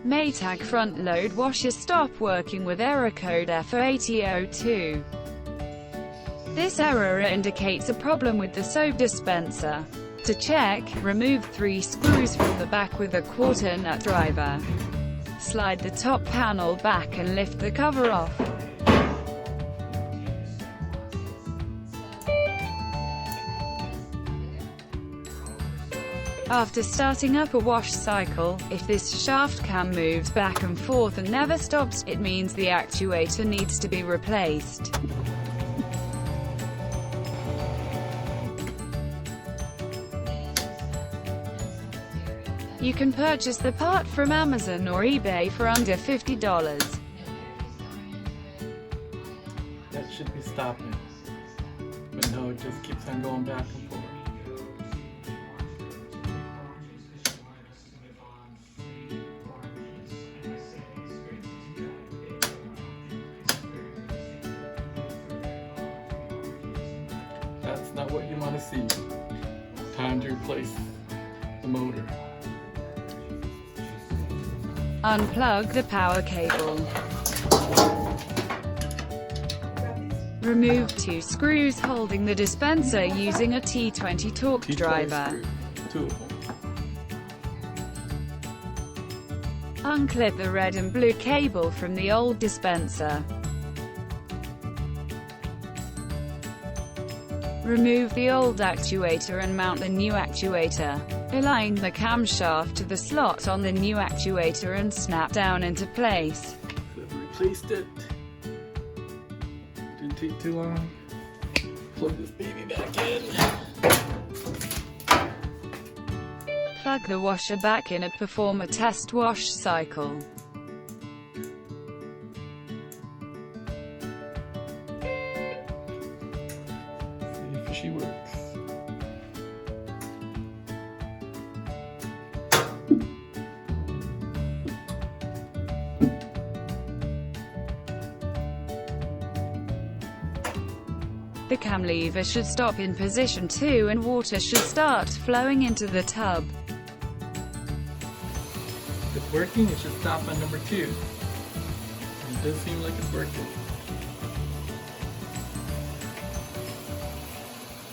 Maytag front load washer stop working with error code F08 E02. This error indicates a problem with the soap dispenser. To check, remove 3 screws from the back with a quarter nut driver. Slide the top panel back and lift the cover off. After starting up a wash cycle, if this shaft cam moves back and forth and never stops, it means the actuator needs to be replaced. You can purchase the part from Amazon or eBay for under $50. That should be stopping. But no, it just keeps on going back and forth. That's not what you want to see. Time to replace the motor. Unplug the power cable. Remove 2 screws holding the dispenser using a T20 torque driver. Two of them. Unclip the red and blue cable from the old dispenser. Remove the old actuator and mount the new actuator. Align the camshaft to the slot on the new actuator and snap down into place. I've replaced it. Didn't take too long. Plug this baby back in. Plug the washer back in and perform a test wash cycle. See if she works. The cam lever should stop in position 2 and water should start flowing into the tub. If it's working, it should stop on number 2. It does seem like it's working.